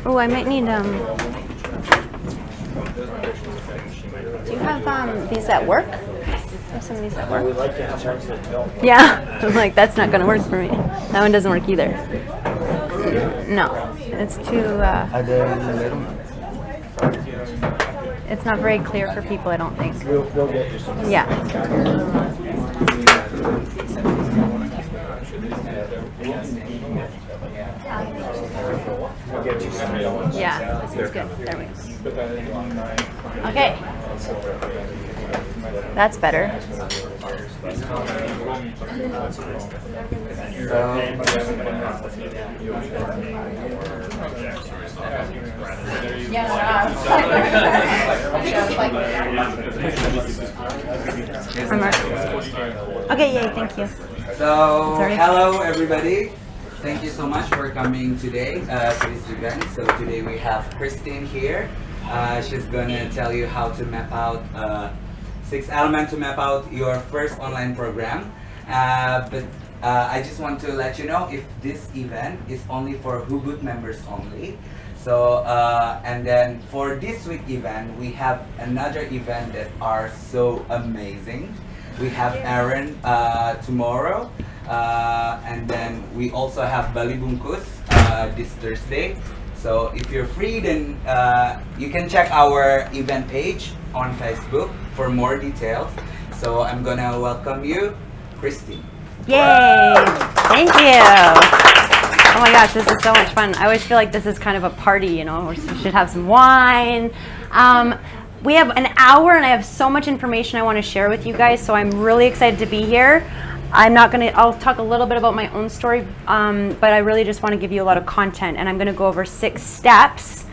Oh, I might need do you have these at work? I have some of these at work. We like to have ones that don't. Yeah, I'm like, that's not going to work for me. That one doesn't work either. No, it's too, it's not very clear for people, I don't think. We'll get you some. Yeah. We'll get you some real ones. Yeah, this is good. There we go. Okay. That's better. Okay, yay, thank you. So, hello everybody. Thank you so much for coming today to this event. So today we have Kristin here. She's gonna tell you how to map out 6 elements to map out your first online program. But I just want to let you know if this event is only for Hugut members only. So and then for this week event, we have another event that are so amazing. We have Aaron tomorrow, and then we also have Bali Bungkus this Thursday. So if you're free, then you can check our event page on Facebook for more details. So I'm gonna welcome you, Kristin. Yay! Thank you. Oh my gosh, this is so much fun. I always feel like this is kind of a party, you know, we should have some wine. We have an hour and I have so much information I want to share with you guys, so I'm really excited to be here. I'll talk a little bit about my own story, but I really just want to give you a lot of content, and I'm going to go over 6 steps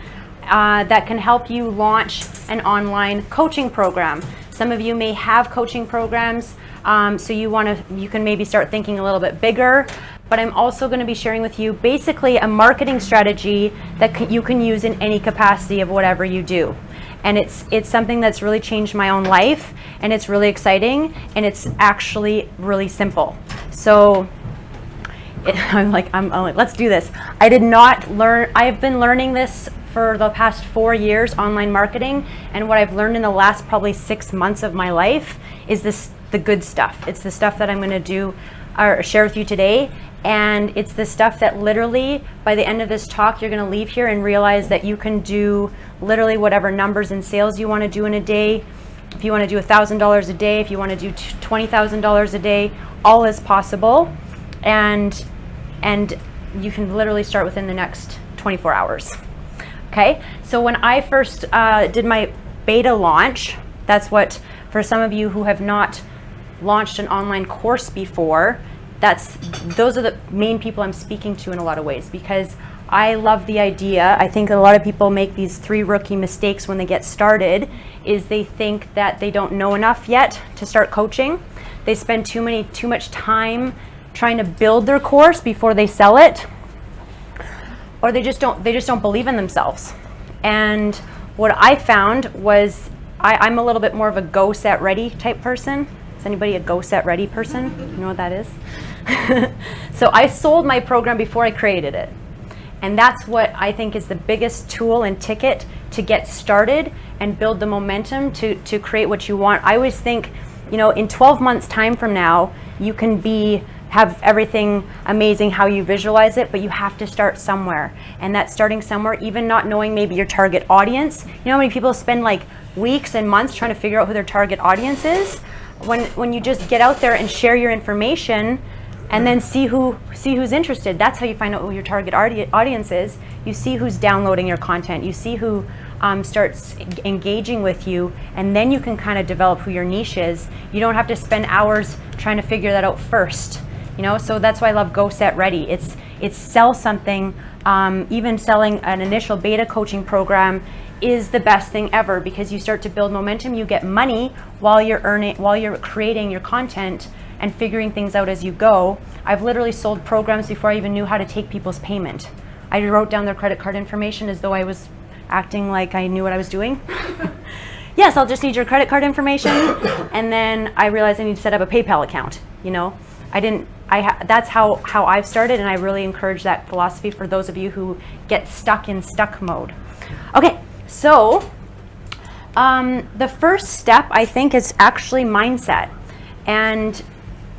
that can help you launch an online coaching program. Some of you may have coaching programs, so you can maybe start thinking a little bit bigger, but I'm also going to be sharing with you basically a marketing strategy that you can use in any capacity of whatever you do. And it's something that's really changed my own life, and it's really exciting, and it's actually really simple. So I'm like, let's do this. I did not learn, I've been learning this for the past 4 years, online marketing, and what I've learned in the last probably 6 months of my life is the good stuff. It's the stuff that I'm going to do or share with you today. And it's the stuff that literally, by the end of this talk, you're going to leave here and realize that you can do literally whatever numbers in sales you want to do in a day. If you want to do $1,000 a day, if you want to do $20,000 a day, all is possible. And you can literally start within the next 24 hours. Okay, so when I first did my beta launch, that's what, for some of you who have not launched an online course before, those are the main people I'm speaking to in a lot of ways, because I love the idea. I think a lot of people make these 3 rookie mistakes when they get started, is they think that they don't know enough yet to start coaching. They spend too much time trying to build their course before they sell it, or they just don't believe in themselves. And what I found was I'm a little bit more of a go, set, ready type person. Is anybody a go, set, ready person? You know what that is? So I sold my program before I created it. And that's what I think is the biggest tool and ticket to get started and build the momentum to create what you want. I always think, you know, in 12 months time from now, you can have everything amazing how you visualize it, but you have to start somewhere. And that's starting somewhere, even not knowing maybe your target audience. You know how many people spend like weeks and months trying to figure out who their target audience is? When you just get out there and share your information and then see who's interested, that's how you find out who your target audience is. You see who's downloading your content, you see who starts engaging with you, and then you can kind of develop who your niche is. You don't have to spend hours trying to figure that out first, you know. So that's why I love Go Set Ready. It's sell something. Even selling an initial beta coaching program is the best thing ever, because you start to build momentum. You get money while you're creating your content and figuring things out as you go. I've literally sold programs before I even knew how to take people's payment. I wrote down their credit card information as though I was acting like I knew what I was doing. Yes, I'll just need your credit card information. And then I realized I need to set up a PayPal account. That's how I've started, and I really encourage that philosophy for those of you who get stuck in stuck mode. Okay, so the first step, I think, is actually mindset. And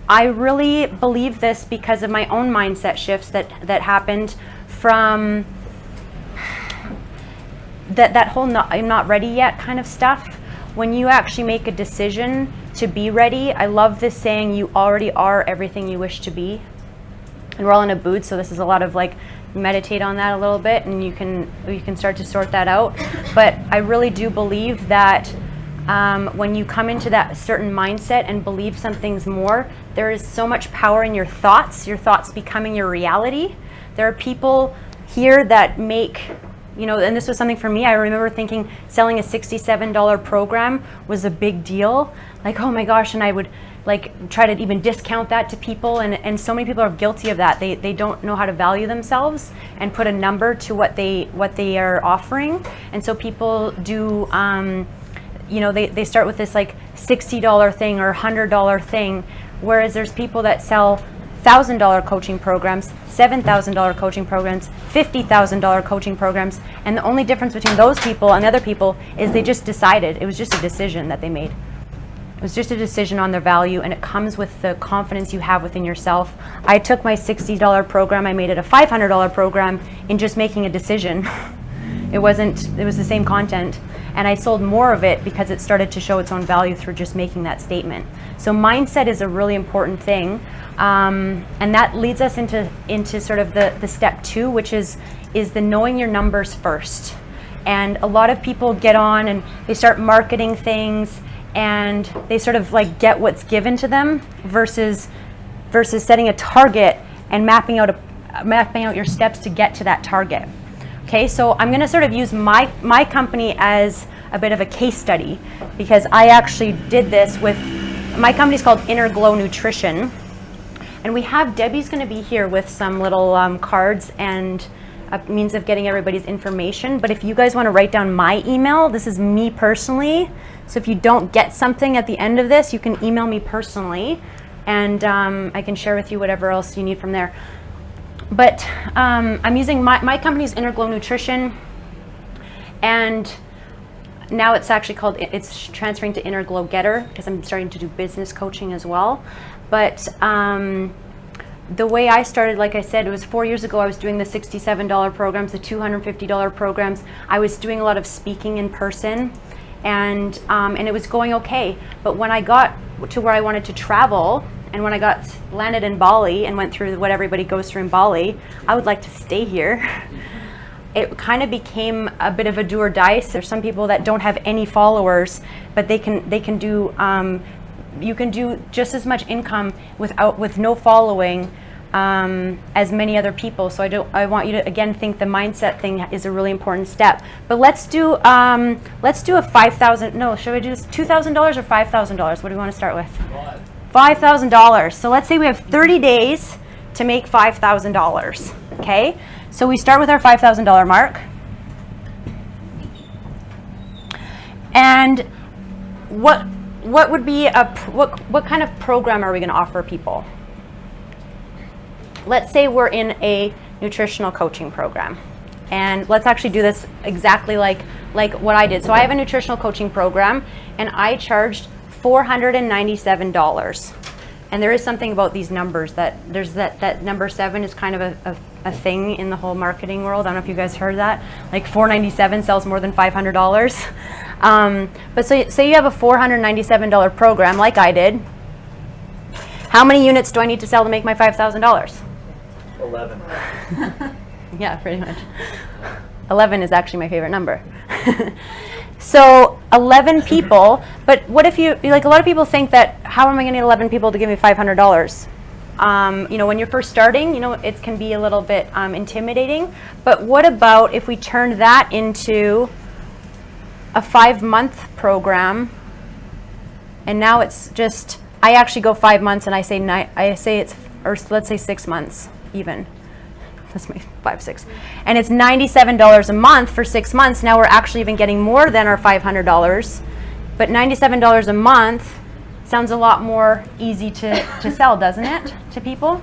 I really believe this because of my own mindset shifts that happened from that whole I'm not ready yet kind of stuff. When you actually make a decision to be ready, I love this saying, you already are everything you wish to be. And we're all in a booth, so this is a lot of like, meditate on that a little bit, and you can start to sort that out. But I really do believe that when you come into that certain mindset and believe something's more, there is so much power in your thoughts becoming your reality. There are people here that make, and this was something for me. I remember thinking selling a $67 program was a big deal. Like, oh my gosh, and I would like try to even discount that to people, and so many people are guilty of that. They don't know how to value themselves and put a number to what they are offering. And so people do they start with this like $60 thing or $100 thing, whereas there's people that sell $1,000 coaching programs, $7,000 coaching programs, $50,000 coaching programs, and the only difference between those people and the other people is they just decided. It was just a decision that they made. It was just a decision on their value, and it comes with the confidence you have within yourself. I took my $60 program, I made it a $500 program in just making a decision. It was the same content, and I sold more of it because it started to show its own value through just making that statement. So mindset is a really important thing. And that leads us into sort of the step 2, which is the knowing your numbers first. And a lot of people get on and they start marketing things, and they sort of like get what's given to them versus setting a target and mapping out your steps to get to that target. Okay, so I'm going to sort of use my company as a bit of a case study, because I actually did this with my company's called Inner Glow Nutrition. And Debbie's going to be here with some little cards and a means of getting everybody's information. But if you guys want to write down my email, this is me personally. So if you don't get something at the end of this, you can email me personally, and I can share with you whatever else you need from there. But I'm using my company's Inner Glow Nutrition, and now it's actually it's transferring to Inner Glow Getter, because I'm starting to do business coaching as well. But the way I started, like I said, it was 4 years ago. I was doing the $67 programs, the $250 programs. I was doing a lot of speaking in person, and it was going okay. But when I got to where I wanted to travel, and when I landed in Bali and went through what everybody goes through in Bali, I would like to stay here. It kind of became a bit of a do or die. There's some people that don't have any followers, but they can do. You can do just as much income with no following as many other people. So I want you to again think the mindset thing is a really important step. But let's do a $5,000. No, should we do this $2,000 or $5,000? What do we want to start with? $5,000. So let's say we have 30 days to make $5,000. Okay. So we start with our $5,000 mark, and what would be what kind of program are we going to offer people? Let's say we're in a nutritional coaching program, and let's actually do this exactly like what I did. So I have a nutritional coaching program, and I charged $497. And there is something about these numbers that there's that number 7 is kind of a thing in the whole marketing world. I don't know if you guys heard that. Like $497 sells more than $500. But say you have a $497 program like I did. How many units do I need to sell to make my $5,000? 11. Yeah, pretty much. 11 is actually my favorite number. So 11 people, but what if a lot of people think that, how am I going to get 11 people to give me $500? When you're first starting, it can be a little bit intimidating, but what about if we turn that into a 5-month program, and now it's just, I actually go 5 months, and I say it's, or let's say 6 months even. That's my 5, 6. And it's $97 a month for 6 months. Now we're actually even getting more than our $500. But $97 a month sounds a lot more easy to sell, doesn't it, to people?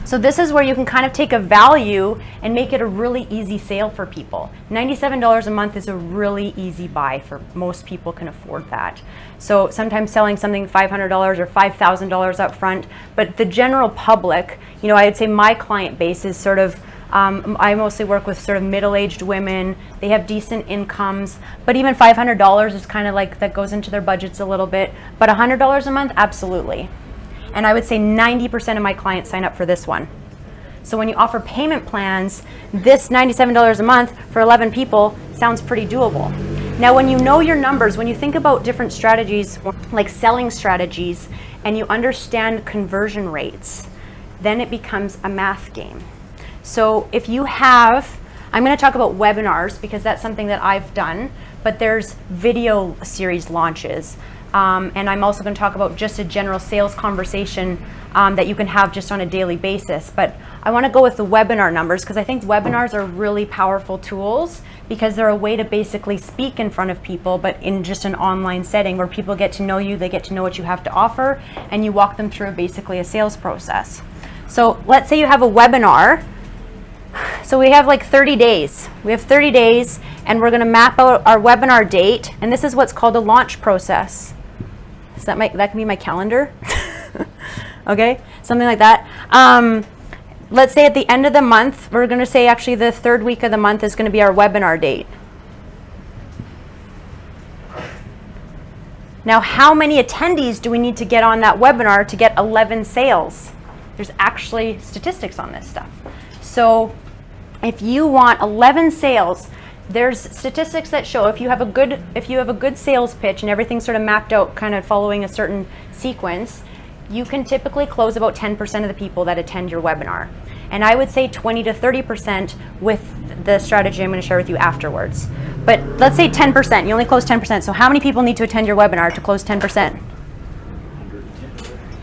So this is where you can kind of take a value and make it a really easy sale for people. $97 a month is a really easy buy for most people can afford that. So sometimes selling something $500 or $5,000 up front, but the general public, you know, I would say my client base is sort of, I mostly work with sort of middle-aged women. They have decent incomes, but even $500 is kind of like, that goes into their budgets a little bit. But $100 a month, absolutely. And I would say 90% of my clients sign up for this one. So when you offer payment plans, this $97 a month for 11 people sounds pretty doable. Now, when you know your numbers, when you think about different strategies, like selling strategies, and you understand conversion rates, then it becomes a math game. So if you have, I'm going to talk about webinars because that's something that I've done, but there's video series launches. And I'm also going to talk about just a general sales conversation that you can have just on a daily basis. But I want to go with the webinar numbers because I think webinars are really powerful tools because they're a way to basically speak in front of people, but in just an online setting where people get to know you, they get to know what you have to offer, and you walk them through basically a sales process. So let's say you have a webinar. So we have like 30 days. We have 30 days, and we're going to map out our webinar date, and this is what's called a launch process. So that can be my calendar. Okay, something like that. Let's say at the end of the month, we're going to say actually the 3rd week of the month is going to be our webinar date. Now, how many attendees do we need to get on that webinar to get 11 sales? There's actually statistics on this stuff. So if you want 11 sales, there's statistics that show if you have a good sales pitch and everything's sort of mapped out kind of following a certain sequence, you can typically close about 10% of the people that attend your webinar. And I would say 20 to 30% with the strategy I'm going to share with you afterwards. But let's say 10%, you only close 10%. So how many people need to attend your webinar to close 10%?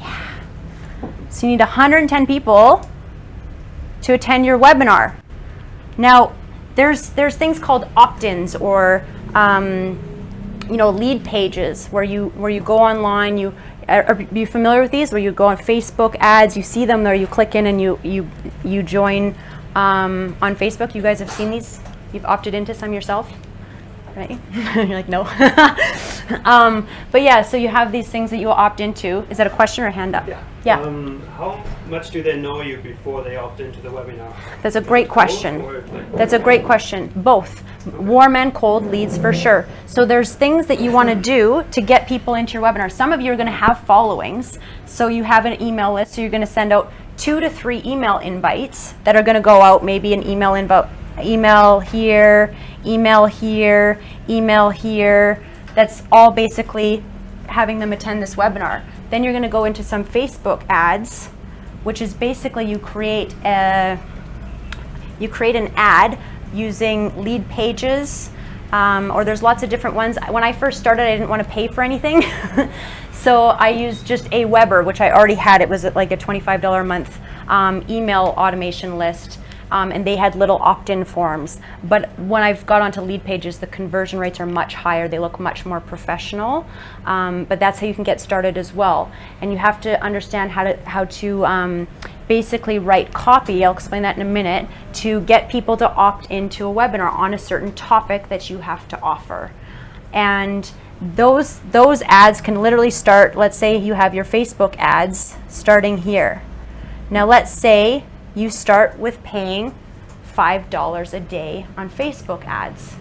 Yeah. So you need 110 people to attend your webinar. Now, there's things called opt-ins or lead pages where you go online. Are you familiar with these? Where you go on Facebook ads, you see them there, you click in and you join on Facebook. You guys have seen these? You've opted into some yourself, right? You're like, no. But yeah, so you have these things that you will opt into. Is that a question or a hand up? Yeah. How much do they know you before they opt into the webinar? That's a great question. That's a great question. Both. Warm and cold leads for sure. So there's things that you want to do to get people into your webinar. Some of you are going to have followings. So you have an email list. So you're going to send out 2 to 3 email invites that are going to go out, maybe an email invite, email here, email here, email here. That's all basically having them attend this webinar. Then you're going to go into some Facebook ads, which is basically you create an ad using lead pages, or there's lots of different ones. When I first started, I didn't want to pay for anything, so I used just Aweber, which I already had. It was like a $25 a month email automation list. And they had little opt-in forms. But when I've got onto lead pages, the conversion rates are much higher. They look much more professional. But that's how you can get started as well. And you have to understand how to basically write copy, I'll explain that in a minute, to get people to opt into a webinar on a certain topic that you have to offer. And those ads can literally start, let's say you have your Facebook ads starting here. Now let's say you start with paying $5 a day on Facebook ads.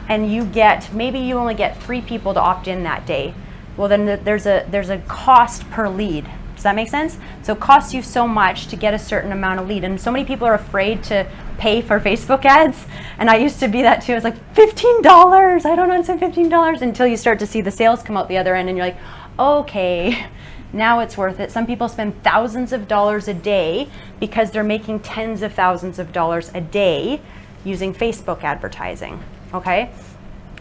And you get, maybe you only get 3 people to opt in that day. Well, then there's a cost per lead. Does that make sense? So it costs you so much to get a certain amount of lead. And so many people are afraid to pay for Facebook ads. And I used to be that too. I was like, $15, I don't want to spend $15 until you start to see the sales come out the other end and you're like, okay. Now it's worth it. Some people spend thousands of dollars a day because they're making tens of thousands of dollars a day using Facebook advertising. okay?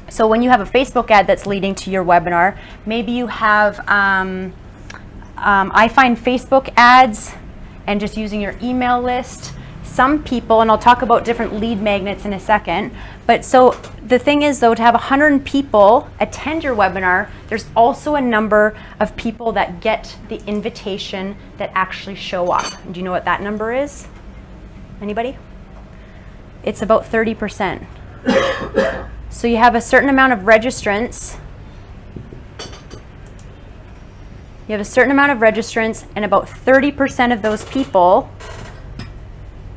So when you have a Facebook ad that's leading to your webinar, maybe you have, I find Facebook ads and just using your email list. Some people, and I'll talk about different lead magnets in a second, but so the thing is though, to have 100 people attend your webinar, there's also a number of people that get the invitation that actually show up. Do you know what that number is? Anybody? It's about 30%. So you have a certain amount of registrants. You have a certain amount of registrants, and about 30% of those people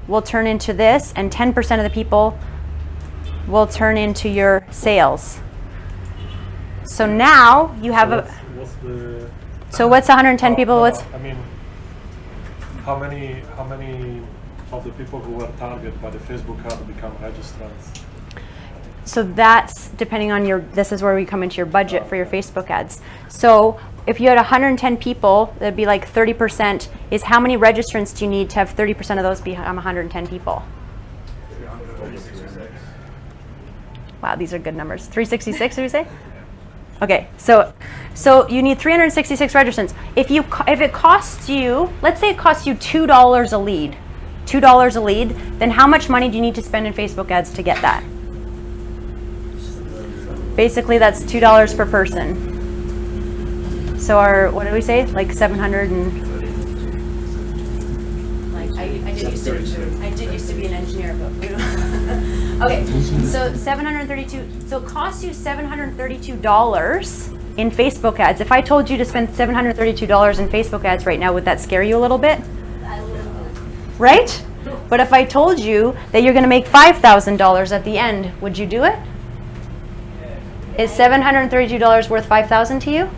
will turn into this, and 10% of the people will turn into your sales. So now you have So what's 110 people? What's? I mean, how many of the people who were targeted by the Facebook ad become registrants? So that's depending on your, this is where we come into your budget for your Facebook ads. So if you had 110 people, that'd be like 30% is how many registrants do you need to have 30% of those become 110 people? Wow, these are good numbers. 366, did we say? Okay, so you need 366 registrants. If it costs you, let's say it costs you $2 a lead, $2 a lead, then how much money do you need to spend in Facebook ads to get that? Basically, that's $2 per person. So what did we say? Like 700 and... Like I did used to be an engineer, but we don't. Okay, so 732. So it costs you $732 in Facebook ads. If I told you to spend $732 in Facebook ads right now, would that scare you a little bit? Right? But if I told you that you're going to make $5,000 at the end, would you do it? Is $732 worth $5,000 to you?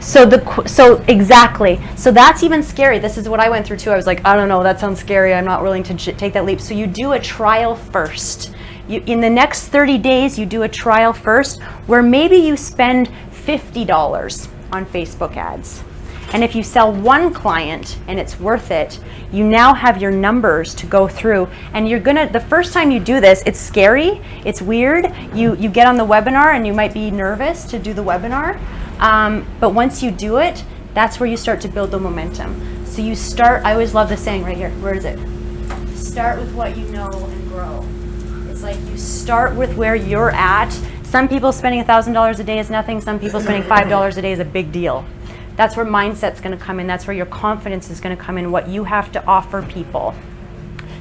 So exactly. So that's even scary. This is what I went through too. I was like, I don't know, that sounds scary. I'm not willing to take that leap. So you do a trial first. In the next 30 days, you do a trial first where maybe you spend $50 on Facebook ads. And if you sell one client and it's worth it, you now have your numbers to go through. And you're gonna, the first time you do this, it's scary, it's weird. You get on the webinar and you might be nervous to do the webinar. But once you do it, that's where you start to build the momentum. So you start, I always love this saying right here, where is it? Start with what you know and grow. It's like you start with where you're at. Some people spending $1,000 a day is nothing. Some people spending $5 a day is a big deal. That's where mindset's going to come in. That's where your confidence is going to come in, what you have to offer people.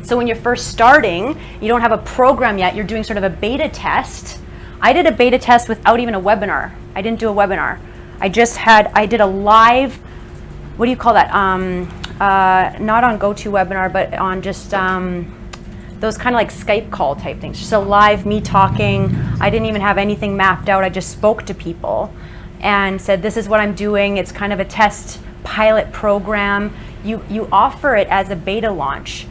So when you're first starting, you don't have a program yet. You're doing sort of a beta test. I did a beta test without even a webinar. I didn't do a webinar. I did a live, what do you call that? Not on GoToWebinar, but on just those kind of like Skype call type things. Just a live me talking. I didn't even have anything mapped out. I just spoke to people and said, this is what I'm doing. It's kind of a test pilot program. You offer it as a beta launch.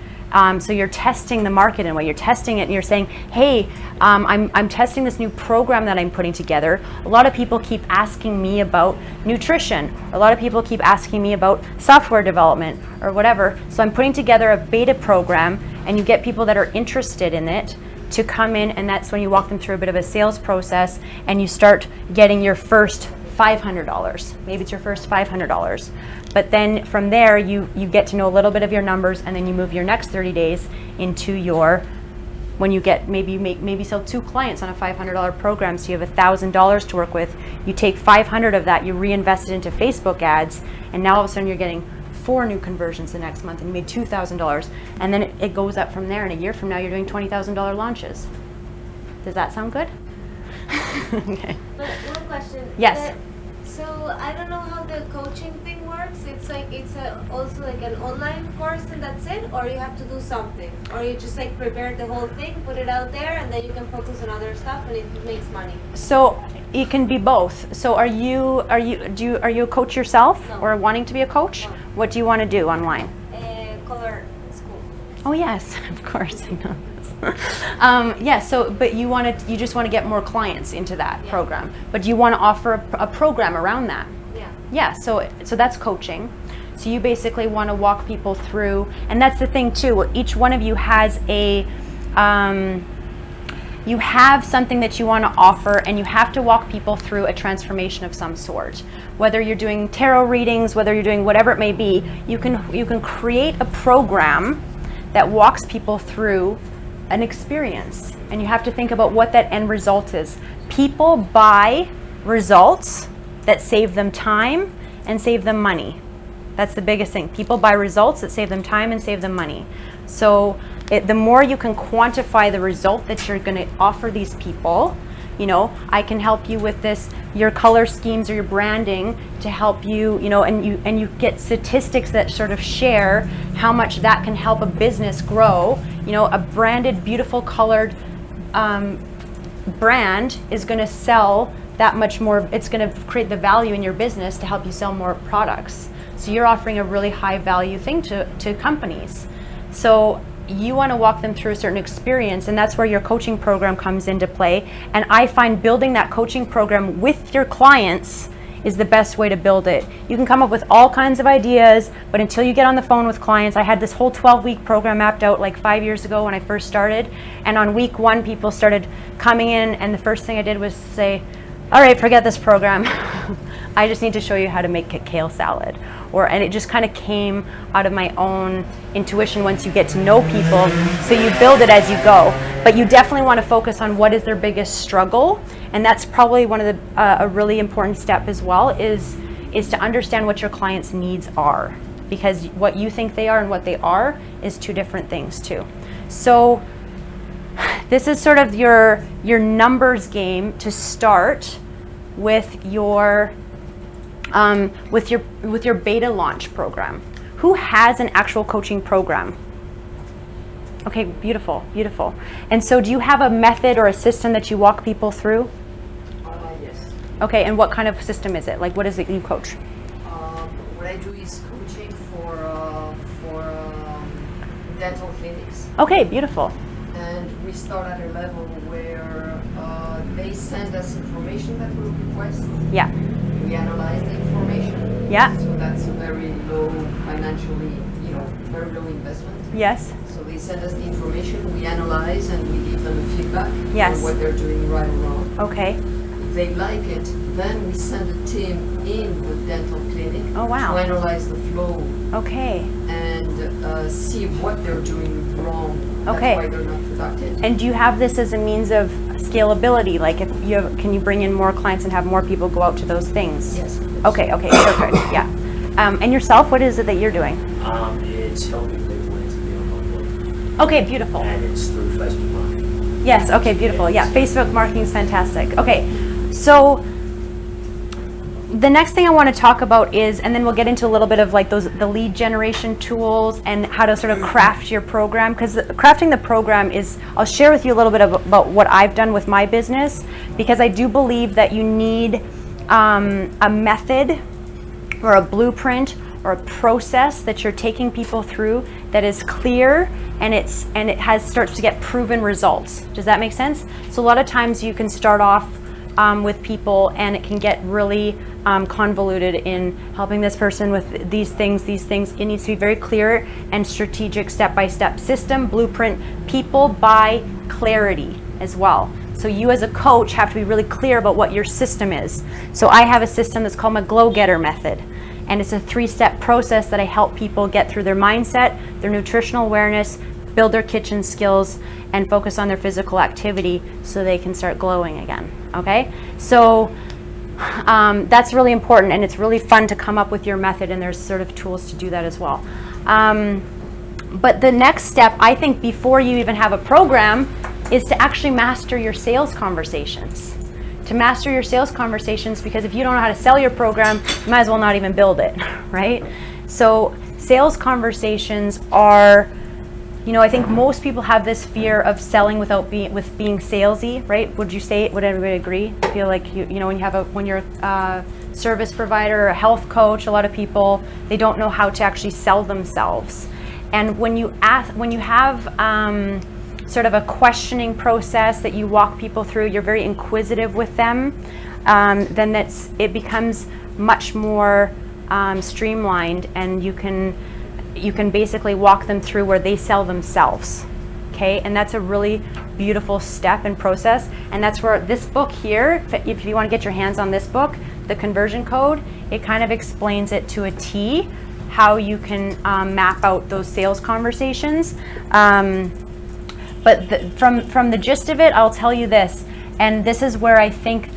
So you're testing the market in a way. You're testing it and you're saying, hey, I'm testing this new program that I'm putting together. A lot of people keep asking me about nutrition. A lot of people keep asking me about software development or whatever. So I'm putting together a beta program, and you get people that are interested in it to come in, and that's when you walk them through a bit of a sales process and you start getting your first $500. Maybe it's your first $500. But then from there, you get to know a little bit of your numbers, and then you move your next 30 days into your, when you get, maybe sell 2 clients on a $500 program, so you have $1,000 to work with. You take 500 of that, you reinvest it into Facebook ads, and now all of a sudden you're getting 4 new conversions the next month, and you made $2,000. And then it goes up from there, and a year from now you're doing $20,000 launches. Does that sound good? Okay. But one question. Yes. So I don't know how the coaching thing works. It's like also like an online course and that's it, or you have to do something, or you just like prepare the whole thing, put it out there, and then you can focus on other stuff and it makes money. So it can be both. So are you a coach yourself, No. or wanting to be a coach? No. What do you want to do online? Color school. Oh yes, of course I know this. Yeah. So, but you just want to get more clients into that program, but you want to offer a program around that. Yeah. Yeah. So that's coaching. So you basically want to walk people through, and that's the thing too. Each one of you has you have something that you want to offer, and you have to walk people through a transformation of some sort. Whether you're doing tarot readings, whether you're doing whatever it may be, you can create a program that walks people through an experience. And you have to think about what that end result is. People buy results that save them time and save them money. That's the biggest thing. People buy results that save them time and save them money. So the more you can quantify the result that you're going to offer these people, you know, I can help you with this, your color schemes or your branding to help you, you know, and you get statistics that sort of share how much that can help a business grow. You know, a branded, beautiful colored brand is going to sell that much more. It's going to create the value in your business to help you sell more products. So you're offering a really high value thing to companies. So you want to walk them through a certain experience, and that's where your coaching program comes into play. And I find building that coaching program with your clients is the best way to build it. You can come up with all kinds of ideas, but until you get on the phone with clients, I had this whole 12-week program mapped out like 5 years ago when I first started. And on week 1, people started coming in, and the first thing I did was say, all right, forget this program. I just need to show you how to make a kale salad. And it just kind of came out of my own intuition once you get to know people. So you build it as you go. But you definitely want to focus on what is their biggest struggle. And that's probably one of the, a really important step as well, is to understand what your clients' needs are. Because what you think they are and what they are is two different things too. So this is sort of your numbers game to start with your beta launch program. Who has an actual coaching program? Okay, beautiful, beautiful. And so do you have a method or a system that you walk people through? Yes. Okay, and what kind of system is it? Like, what is it you coach? What I do is coaching for dental clinics. Okay, beautiful. And we start at a level where they send us information that we request. Yeah. We analyze the information. Yeah. So that's a very low financially, very low investment. Yes. So they send us the information, we analyze, and we give them a feedback Yes. on what they're doing right or wrong. Okay. If they like it, then we send a team in the dental clinic Oh, wow. to analyze the flow Okay. and see what they're doing wrong. Okay. That's why they're not productive. And do you have this as a means of scalability? Like, if you have, can you bring in more clients and have more people go out to those things? Yes. Okay, perfect. Yeah. And yourself, what is it that you're doing? It's helping people to be on board. Okay, beautiful. And it's through Facebook marketing. Yes, okay, beautiful. Yeah, Facebook marketing is fantastic. Okay, so the next thing I want to talk about is, and then we'll get into a little bit of like the lead generation tools and how to sort of craft your program, because crafting the program is, I'll share with you a little bit about what I've done with my business, because I do believe that you need a method or a blueprint or a process that you're taking people through that is clear and it starts to get proven results. Does that make sense? So a lot of times you can start off with people and it can get really convoluted in helping this person with these things. It needs to be very clear and strategic, step-by-step system, blueprint. People buy clarity as well. So you as a coach have to be really clear about what your system is. So I have a system that's called my Glow Getter method. And it's a 3-step process that I help people get through their mindset, their nutritional awareness, build their kitchen skills, and focus on their physical activity so they can start glowing again, okay? So that's really important, and it's really fun to come up with your method, and there's sort of tools to do that as well. But the next step, I think, before you even have a program is to actually master your sales conversations. To master your sales conversations, because if you don't know how to sell your program, you might as well not even build it, right? So sales conversations are, I think most people have this fear of selling without being salesy, right? Would everybody agree? I feel like when you're a service provider or a health coach, a lot of people, they don't know how to actually sell themselves. And when you have sort of a questioning process that you walk people through, you're very inquisitive with them, then it becomes much more streamlined, and you can basically walk them through where they sell themselves. okay? And that's a really beautiful step and process. And that's where this book here, if you want to get your hands on this book, the conversion code, it kind of explains it to a T, how you can map out those sales conversations. But from the gist of it, I'll tell you this, and this is where I think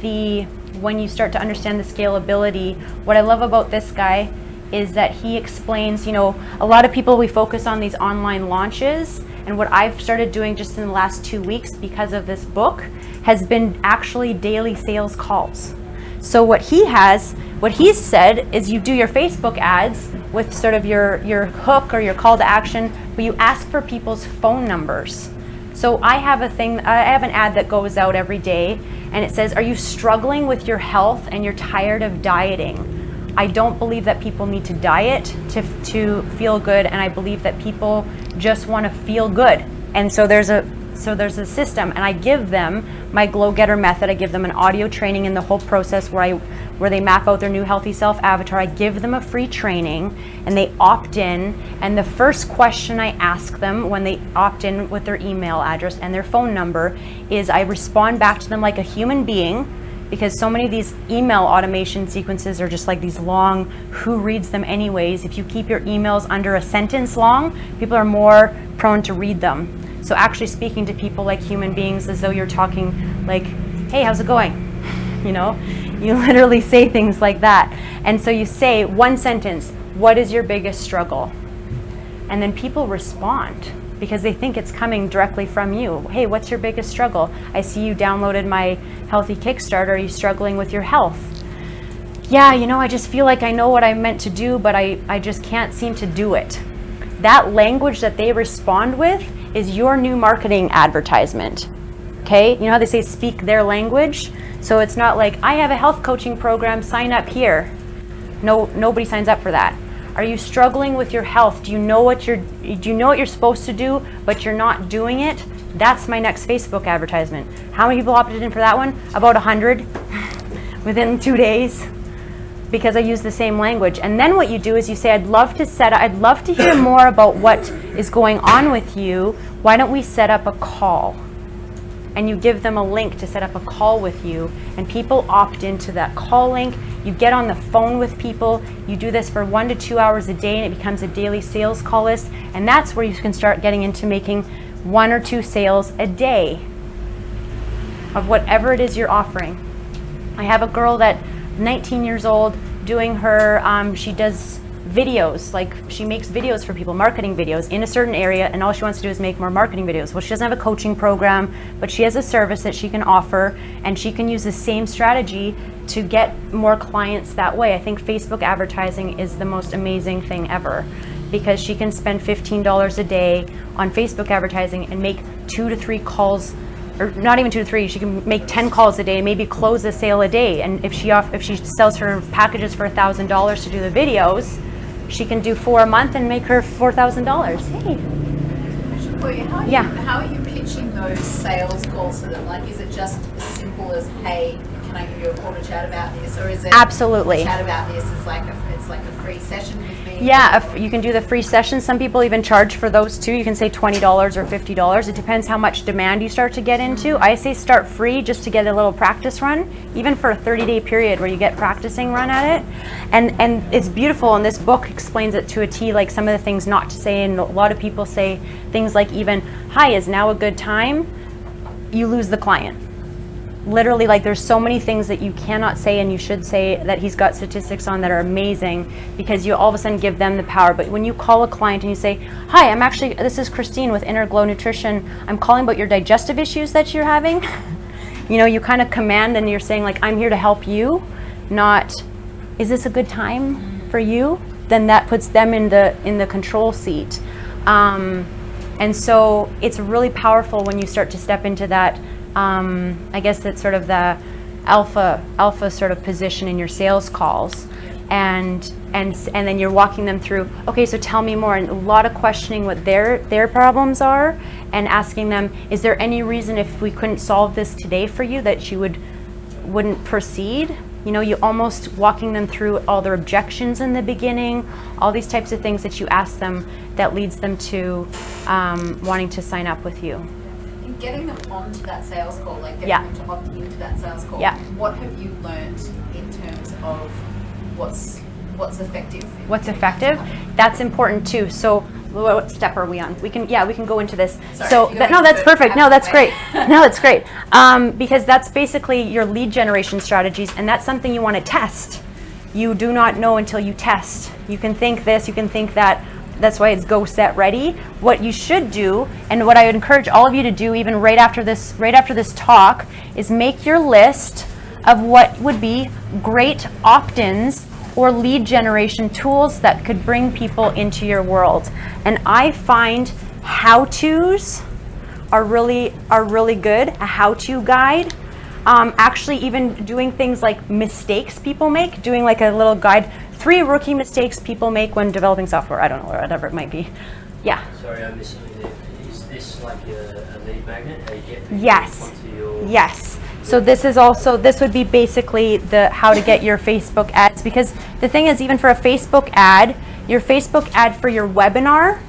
when you start to understand the scalability, what I love about this guy is that he explains, a lot of people, we focus on these online launches, and what I've started doing just in the last 2 weeks because of this book has been actually daily sales calls. So what he's said is you do your Facebook ads with sort of your hook or your call to action, but you ask for people's phone numbers. So I have an ad that goes out every day, and it says, are you struggling with your health and you're tired of dieting? I don't believe that people need to diet to feel good, and I believe that people just want to feel good. And so there's a system, and I give them my Glow Getter method. I give them an audio training in the whole process where they map out their new healthy self avatar. I give them a free training, and they opt in. And the first question I ask them when they opt in with their email address and their phone number is I respond back to them like a human being, because so many of these email automation sequences are just like these long, who reads them anyways? If you keep your emails under a sentence long, people are more prone to read them. So actually speaking to people like human beings, as though you're talking like, hey, how's it going? You literally say things like that. And so you say one sentence, what is your biggest struggle? And then people respond because they think it's coming directly from you. Hey, what's your biggest struggle? I see you downloaded my Healthy Kickstarter. Are you struggling with your health? Yeah, I just feel like I know what I'm meant to do, but I just can't seem to do it. That language that they respond with is your new marketing advertisement. Okay? You know how they say speak their language? So it's not like, I have a health coaching program, sign up here. No, nobody signs up for that. Are you struggling with your health? Do you know what you're supposed to do, but you're not doing it? That's my next Facebook advertisement. How many people opted in for that one? About 100 within 2 days, because I use the same language. And then what you do is you say, I'd love to hear more about what is going on with you. Why don't we set up a call? And you give them a link to set up a call with you, and people opt into that call link. You get on the phone with people. You do this for 1 to 2 hours a day, and it becomes a daily sales call list. And that's where you can start getting into making 1 or 2 sales a day of whatever it is you're offering. I have a girl that 19 years old doing her, she does videos, like she makes videos for people, marketing videos in a certain area, and all she wants to do is make more marketing videos. Well, she doesn't have a coaching program, but she has a service that she can offer, and she can use the same strategy to get more clients that way. I think Facebook advertising is the most amazing thing ever, because she can spend $15 a day on Facebook advertising and make 2 to 3 calls, or not even 2 to 3, she can make 10 calls a day, maybe close a sale a day. And if she sells her packages for $1,000 to do the videos, she can do 4 a month and make her $4,000. Hey. How are you pitching those sales calls to them? Like, is it just as simple as, hey, can I give you a call to chat about this, or is it absolutely chat about this is like it's like a free session with me? Yeah, you can do the free sessions. Some people even charge for those too. You can say $20 or $50. It depends how much demand you start to get into. I say start free just to get a little practice run, even for a 30-day period where you get practicing run at it. And it's beautiful, and this book explains it to a T, like some of the things not to say. And a lot of people say things like even, hi, is now a good time? You lose the client. Literally, like, there's so many things that you cannot say and you should say that he's got statistics on that are amazing, because you all of a sudden give them the power. But when you call a client and you say, hi, this is Kristin with Inner Glow Nutrition. I'm calling about your digestive issues that you're having. You kind of command, and you're saying, like, I'm here to help you, not, is this a good time for you? Then that puts them in the control seat. And so it's really powerful when you start to step into that. I guess that's sort of the alpha sort of position in your sales calls, and then you're walking them through, okay, so tell me more, and a lot of questioning what their problems are, and asking them, is there any reason if we couldn't solve this today for you that you wouldn't proceed? You know, you almost walking them through all their objections in the beginning, all these types of things that you ask them that leads them to wanting to sign up with you. In getting them onto that sales call, like getting Yeah. them to opt into that sales call, Yeah. what have you learned in terms of what's effective? What's effective? That's important too. So what step are we on? We can go into this. Sorry, So if you go no, into that's it perfect. No, that's halfway. great. No, that's great. Because that's basically your lead generation strategies, and that's something you want to test. You do not know until you test. You can think this, you can think that. That's why it's go, set, ready. What you should do, and what I would encourage all of you to do, even right after this talk, is make your list of what would be great opt-ins or lead generation tools that could bring people into your world. And I find how-tos are really good. A how-to guide. Actually, even doing things like mistakes people make, doing like a little guide. 3 rookie mistakes people make when developing software. I don't know, or whatever it might be. Yeah. Sorry, I missed something there. Is this like a lead magnet? How you get people Yes. onto your... Yes. So this would be basically the how to get your Facebook ads, because the thing is, even for a Facebook ad, your Facebook ad for your webinar,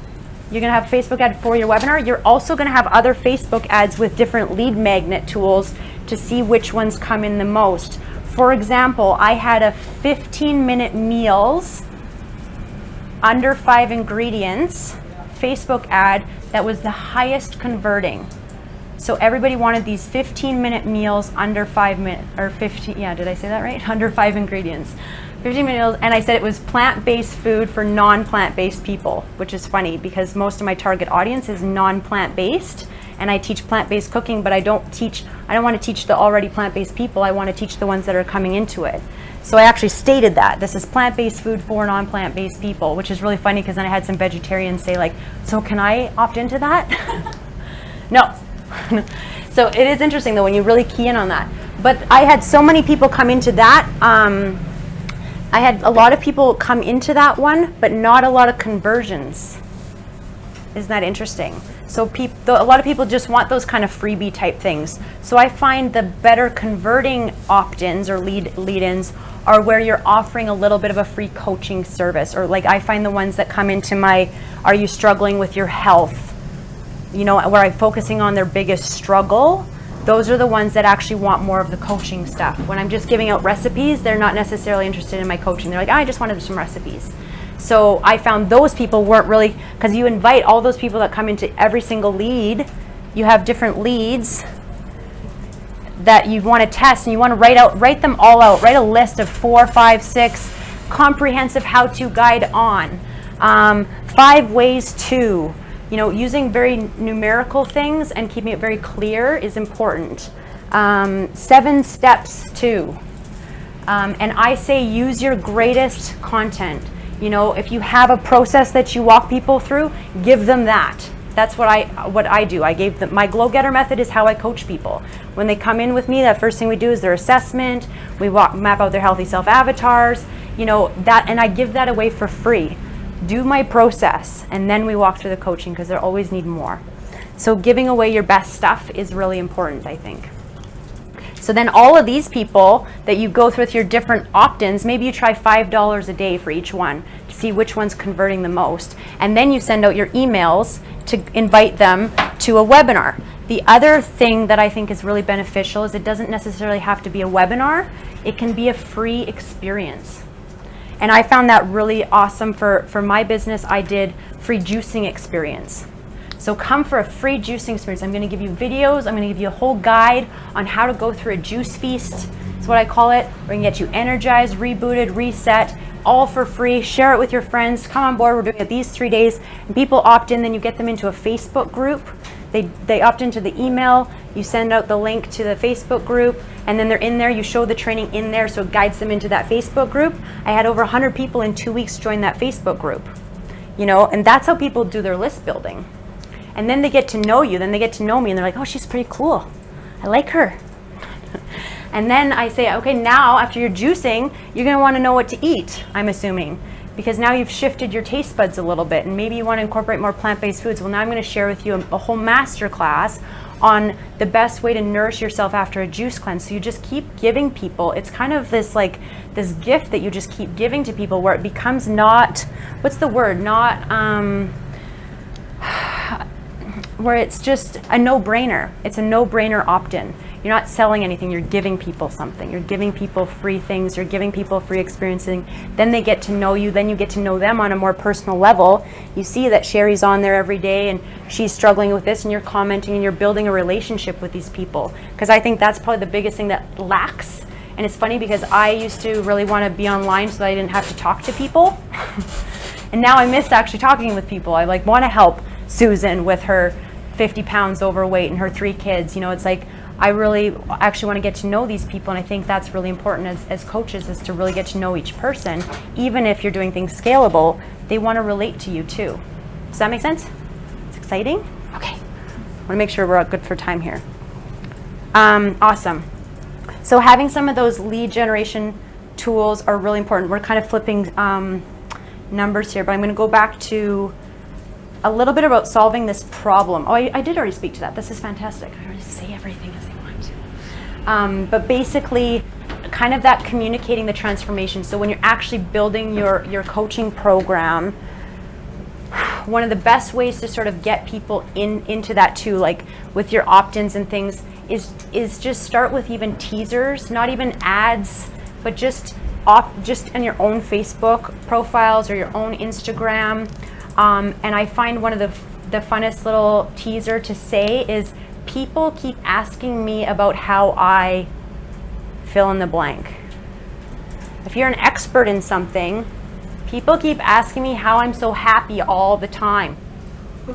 you're going to have a Facebook ad for your webinar. You're also going to have other Facebook ads with different lead magnet tools to see which ones come in the most. For example, I had a 15-minute meals, under 5 ingredients, Facebook ad that was the highest converting. So everybody wanted these 15-minute meals under 5 minutes, or 15, yeah, did I say that right? Under 5 ingredients. 15 meals, and I said it was plant-based food for non-plant-based people, which is funny because most of my target audience is non-plant-based, and I teach plant-based cooking, but I don't want to teach the already plant-based people. I want to teach the ones that are coming into it. So I actually stated that this is plant-based food for non-plant-based people, which is really funny because then I had some vegetarians say like, so can I opt into that? No. So it is interesting though when you really key in on that. But I had so many people come into that. I had a lot of people come into that one, but not a lot of conversions. Isn't that interesting? So a lot of people just want those kind of freebie type things. So I find the better converting opt-ins or lead-ins are where you're offering a little bit of a free coaching service. Or like I find the ones that come into my, are you struggling with your health? You know, where I'm focusing on their biggest struggle. Those are the ones that actually want more of the coaching stuff. When I'm just giving out recipes, they're not necessarily interested in my coaching. They're like, I just wanted some recipes. So I found those people weren't really, because you invite all those people that come into every single lead, you have different leads that you want to test, and you want to write them all out. Write a list of 4, 5, 6 comprehensive how-to guide on. 5 ways to. You know, using very numerical things and keeping it very clear is important. 7 steps to. And I say use your greatest content. You know, if you have a process that you walk people through, give them that. That's what I do. I gave them my Glow Getter method is how I coach people. When they come in with me, that first thing we do is their assessment. We map out their healthy self avatars. You know that, and I give that away for free. Do my process, and then we walk through the coaching because they always need more. So giving away your best stuff is really important, I think. So then all of these people that you go through with your different opt-ins, maybe you try $5 a day for each one to see which one's converting the most. And then you send out your emails to invite them to a webinar. The other thing that I think is really beneficial is it doesn't necessarily have to be a webinar. It can be a free experience. And I found that really awesome for my business. I did free juicing experience. So come for a free juicing experience. I'm going to give you videos. I'm going to give you a whole guide on how to go through a juice feast. That's what I call it. We're going to get you energized, rebooted, reset, all for free. Share it with your friends. Come on board. We're doing it these 3 days. And people opt in, then you get them into a Facebook group. They opt into the email. You send out the link to the Facebook group, and then they're in there. You show the training in there, so it guides them into that Facebook group. I had over 100 people in 2 weeks join that Facebook group. You know, and that's how people do their list building. And then they get to know you, then they get to know me, and they're like, oh, she's pretty cool. I like her. And then I say, okay, now after you're juicing, you're gonna wanna know what to eat, I'm assuming. Because now you've shifted your taste buds a little bit, and maybe you wanna incorporate more plant-based foods. Well, now I'm gonna share with you a whole master class on the best way to nourish yourself after a juice cleanse. So you just keep giving people. It's kind of this like this gift that you just keep giving to people, where it becomes not, what's the word? Not, where it's just a no-brainer. It's a no-brainer opt-in. You're not selling anything, you're giving people something. You're giving people free things, you're giving people free experiencing. Then they get to know you, then you get to know them on a more personal level. You see that Sherry's on there every day and she's struggling with this, and you're commenting and you're building a relationship with these people. Because I think that's probably the biggest thing that lacks. And it's funny because I used to really want to be online so that I didn't have to talk to people. And now I miss actually talking with people. I like want to help Susan with her 50 pounds overweight and her 3 kids. You know, it's like, I really actually want to get to know these people, and I think that's really important as coaches, is to really get to know each person. Even if you're doing things scalable, they want to relate to you too. Does that make sense? It's exciting? Okay. I want to make sure we're good for time here. Awesome. So having some of those lead generation tools are really important. We're kind of flipping numbers here, but I'm going to go back to a little bit about solving this problem. Oh, I did already speak to that. This is fantastic. I already say everything as I want to. But basically, kind of that communicating the transformation. So when you're actually building your coaching program, one of the best ways to sort of get people into that too, like with your opt-ins and things, is just start with even teasers, not even ads, but just in your own Facebook profiles or your own Instagram. And I find one of the funnest little teaser to say is, people keep asking me about how I fill in the blank. If you're an expert in something, people keep asking me how I'm so happy all the time. So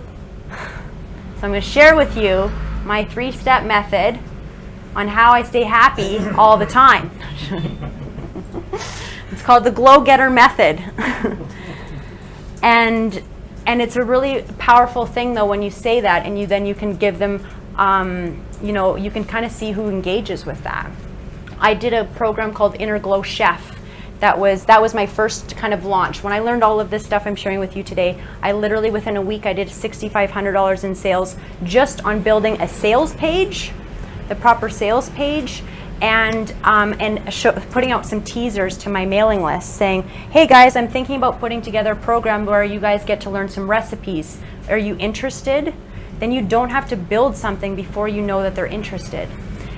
I'm going to share with you my 3-step method on how I stay happy all the time. It's called the Glow Getter method. And it's a really powerful thing though when you say that, and then you can give them, you can kind of see who engages with that. I did a program called Inner Glow Chef. That was my first kind of launch. When I learned all of this stuff I'm sharing with you today, I literally within a week I did $6,500 in sales just on building a sales page, the proper sales page, and putting out some teasers to my mailing list saying, hey guys, I'm thinking about putting together a program where you guys get to learn some recipes. Are you interested? Then you don't have to build something before you know that they're interested.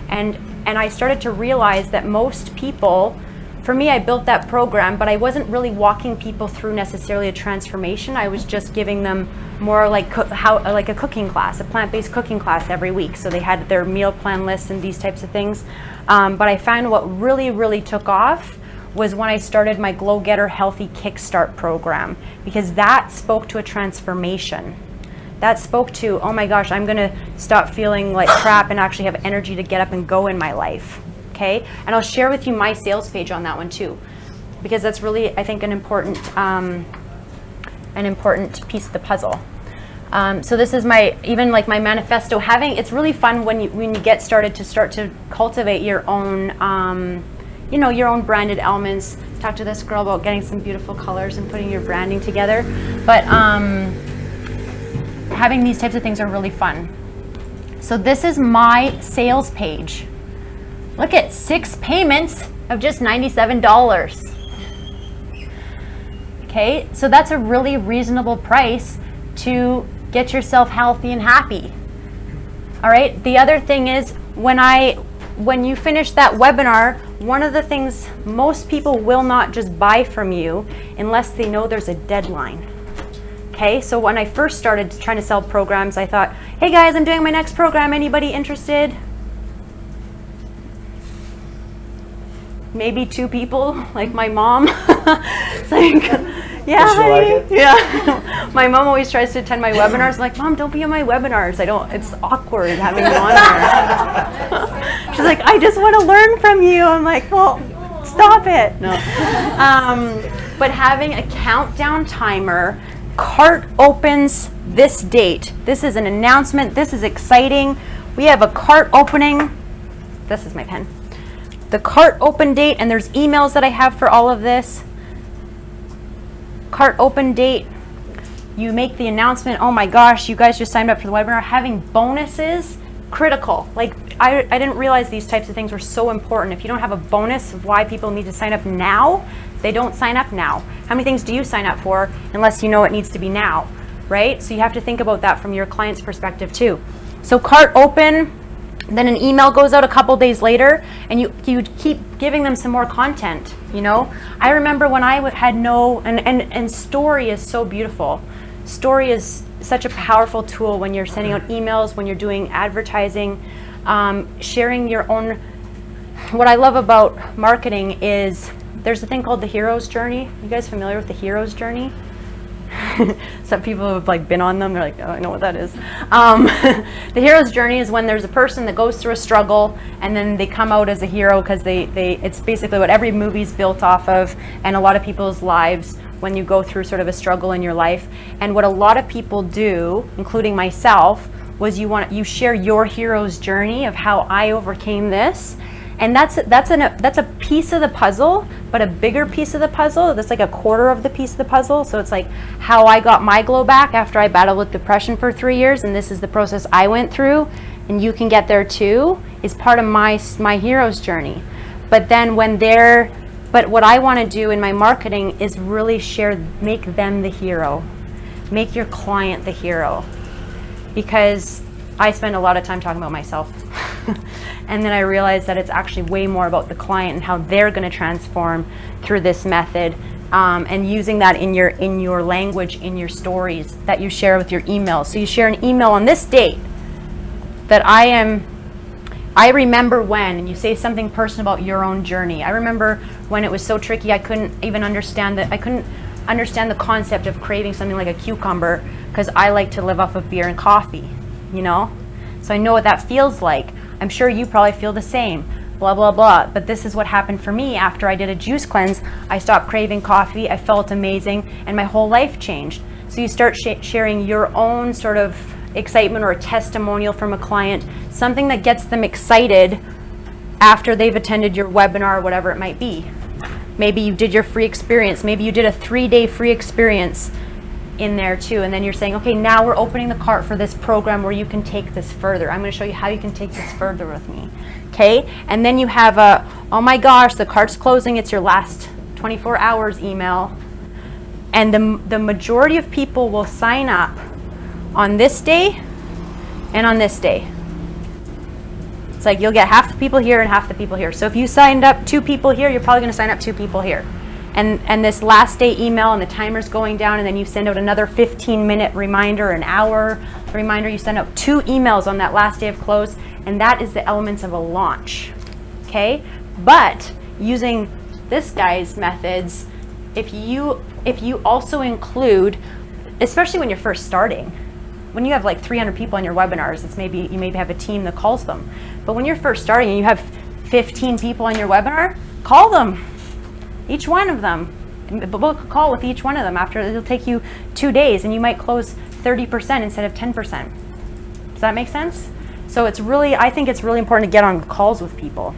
And I started to realize that most people, for me, I built that program, but I wasn't really walking people through necessarily a transformation. I was just giving them more like a cooking class, a plant-based cooking class every week. So they had their meal plan lists and these types of things. But I found what really, really took off was when I started my Glow Getter Healthy Kickstart program, because that spoke to a transformation. That spoke to, oh my gosh, I'm gonna stop feeling like crap and actually have energy to get up and go in my life. Okay, and I'll share with you my sales page on that one too, because that's really, I think, an important piece of the puzzle. So this is my manifesto. It's really fun when you get started to cultivate your own, your own branded elements. Talk to this girl about getting some beautiful colors and putting your branding together. But having these types of things are really fun. So this is my sales page. Look at 6 payments of just $97. Okay, so that's a really reasonable price to get yourself healthy and happy. All right, the other thing is when you finish that webinar, one of the things most people will not just buy from you unless they know there's a deadline. Okay, so when I first started trying to sell programs, I thought, hey guys, I'm doing my next program, anybody interested? Maybe 2 people, like my mom. It's like, yeah, Does she like it? Yeah. My mom always tries to attend my webinars. I'm like, Mom, don't be on my webinars. It's awkward having you on there. She's like, I just want to learn from you. I'm like, well, stop it. No. But having a countdown timer, cart opens this date. This is an announcement. This is exciting. We have a cart opening. This is my pen. The cart open date, and there's emails that I have for all of this. Cart open date. You make the announcement, oh my gosh, you guys just signed up for the webinar, having bonuses critical. Like I didn't realize these types of things were so important. If you don't have a bonus of why people need to sign up now, they don't sign up now. How many things do you sign up for unless you know it needs to be now, right? So you have to think about that from your client's perspective too. So cart open, then an email goes out a couple days later, and you keep giving them some more content, you know? I remember when I had and story is so beautiful. Story is such a powerful tool when you're sending out emails, when you're doing advertising, sharing your own. What I love about marketing is there's a thing called the hero's journey. You guys familiar with the hero's journey? Some people have like been on them. They're like, oh, I know what that is. The hero's journey is when there's a person that goes through a struggle and then they come out as a hero because it's basically what every movie's built off of, and a lot of people's lives when you go through sort of a struggle in your life. And what a lot of people do, including myself, was you share your hero's journey of how I overcame this. And that's a piece of the puzzle, but a bigger piece of the puzzle, that's like a quarter of the piece of the puzzle. So it's like how I got my glow back after I battled with depression for 3 years, and this is the process I went through, and you can get there too, is part of my hero's journey. But then but what I want to do in my marketing is really make them the hero. Make your client the hero. Because I spend a lot of time talking about myself. And then I realized that it's actually way more about the client and how they're going to transform through this method, and using that in your language, in your stories that you share with your emails. So you share an email on this date that I remember when, and you say something personal about your own journey. I remember when it was so tricky I couldn't understand the concept of craving something like a cucumber, because I like to live off of beer and coffee, you know? So I know what that feels like. I'm sure you probably feel the same, blah, blah, blah. But this is what happened for me after I did a juice cleanse. I stopped craving coffee, I felt amazing, and my whole life changed. So you start sharing your own sort of excitement or a testimonial from a client, something that gets them excited after they've attended your webinar or whatever it might be. Maybe you did your free experience. Maybe you did a 3-day free experience in there too, and then you're saying, okay, now we're opening the cart for this program where you can take this further. I'm going to show you how you can take this further with me. Okay, and then you have oh my gosh, the cart's closing, it's your last 24 hours email, and the majority of people will sign up on this day and on this day. It's like you'll get half the people here and half the people here. So if you signed up 2 people here, you're probably going to sign up 2 people here. And this last day email, and the timer's going down, and then you send out another 15-minute reminder, an hour reminder. You send out 2 emails on that last day of close, and that is the elements of a launch. Okay? But using this guy's methods, if you also include, especially when you're first starting, when you have like 300 people on your webinars, you maybe have a team that calls them. But when you're first starting and you have 15 people on your webinar, call them. Each one of them, book a call with each one of them. After, it'll take you 2 days, and you might close 30% instead of 10%. Does that make sense? So I think it's really important to get on calls with people.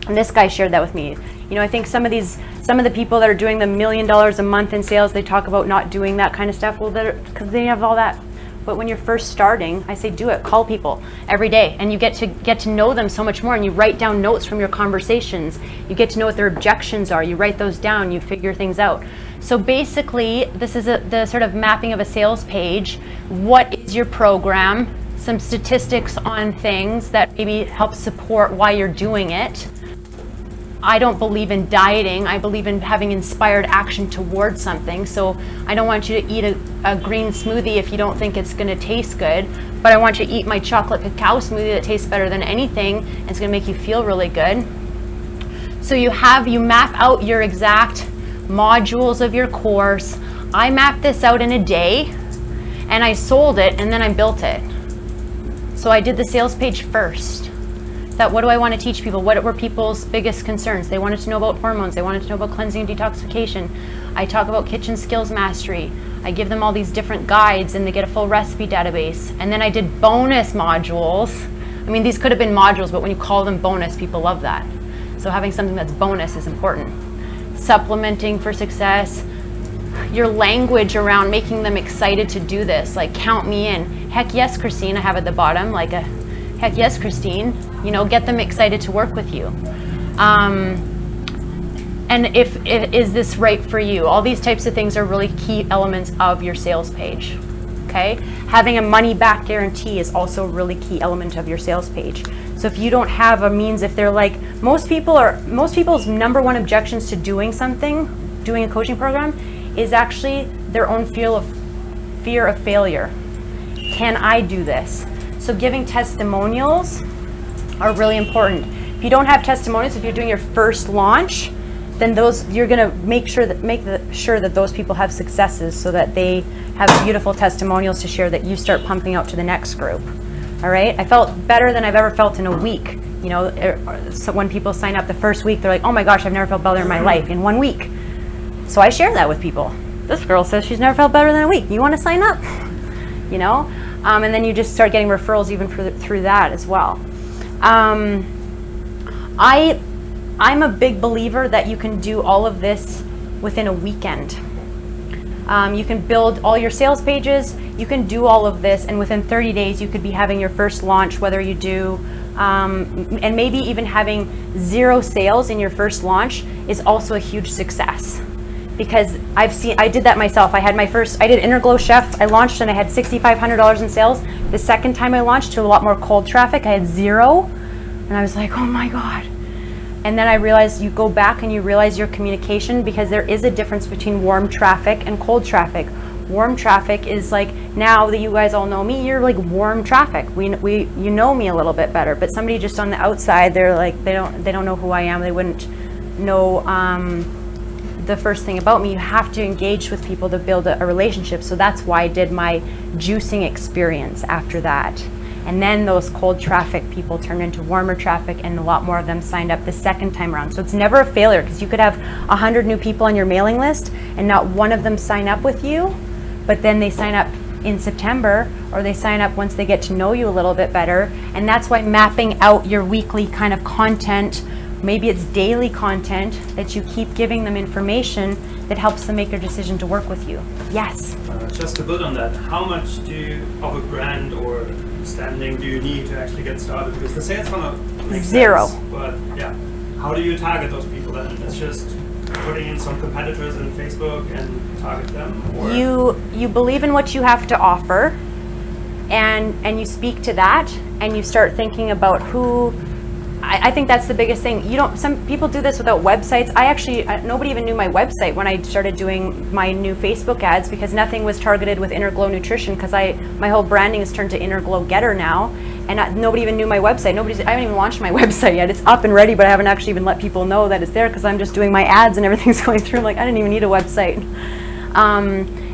And this guy shared that with me. You know, I think some of the people that are doing the $1 million a month in sales, they talk about not doing that kind of stuff. Well, because they have all that. But when you're first starting, I say do it. Call people every day, and you get to know them so much more. And you write down notes from your conversations. You get to know what their objections are. You write those down. You figure things out. So basically, this is the sort of mapping of a sales page. What is your program? Some statistics on things that maybe help support why you're doing it. I don't believe in dieting. I believe in having inspired action towards something. So I don't want you to eat a green smoothie if you don't think it's going to taste good, but I want you to eat my chocolate cacao smoothie that tastes better than anything, and it's going to make you feel really good. So you map out your exact modules of your course. I mapped this out in a day, and I sold it, and then I built it. So I did the sales page first. What do I want to teach people? What were people's biggest concerns? They wanted to know about hormones. They wanted to know about cleansing and detoxification. I talk about kitchen skills mastery. I give them all these different guides, and they get a full recipe database. And then I did bonus modules. I mean, these could have been modules, but when you call them bonus, people love that. So having something that's bonus is important. Supplementing for success. Your language around making them excited to do this, like count me in. Heck yes, Kristin, I have at the bottom like a heck yes, Christine. You know, get them excited to work with you. And is this right for you? All these types of things are really key elements of your sales page. Okay? Having a money back guarantee is also a really key element of your sales page. So if you don't have a means, if they're like, most people's number one objections to doing a coaching program is actually their own fear of failure. Can I do this? So giving testimonials are really important. If you don't have testimonials, if you're doing your first launch, then you're going to make sure that those people have successes, so that they have beautiful testimonials to share that you start pumping out to the next group. All right? I felt better than I've ever felt in a week. You know, so when people sign up the first week, they're like, oh my gosh, I've never felt better in my life in 1 week. So I share that with people. This girl says she's never felt better than a week. You want to sign up? You know? And then you just start getting referrals even through that as well. I'm a big believer that you can do all of this within a weekend. You can build all your sales pages, you can do all of this, and within 30 days you could be having your first launch, whether you do, and maybe even having 0 sales in your first launch is also a huge success. Because I did that myself. I did Interglow Chef, I launched and I had $6,500 in sales. The second time I launched to a lot more cold traffic, I had 0. And I was like, oh my God. And then I realized you go back and you realize your communication, because there is a difference between warm traffic and cold traffic. Warm traffic is like, now that you guys all know me, you're like warm traffic. You know me a little bit better. But somebody just on the outside, they're like, they don't know who I am. They wouldn't know the first thing about me. You have to engage with people to build a relationship. So that's why I did my juicing experience after that. And then those cold traffic people turned into warmer traffic, and a lot more of them signed up the second time around. So it's never a failure, because you could have 100 new people on your mailing list and not one of them sign up with you, but then they sign up in September, or they sign up once they get to know you a little bit better. And that's why mapping out your weekly kind of content, maybe it's daily content, that you keep giving them information that helps them make their decision to work with you. Yes? Just to build on that, how much of a brand or standing do you need to actually get started? Because the sales funnel makes 0. sense, but yeah, how do you target those people then? It's just putting in some competitors in Facebook and target them? Or? You believe in what you have to offer, and you speak to that, and you start thinking about who. I think that's the biggest thing. Some people do this without websites. Nobody even knew my website when I started doing my new Facebook ads, because nothing was targeted with Interglow Nutrition, because my whole branding is turned to Interglow Getter now, and nobody even knew my website. I haven't even launched my website yet. It's up and ready, but I haven't actually even let people know that it's there, because I'm just doing my ads and everything's going through. Like, I didn't even need a website.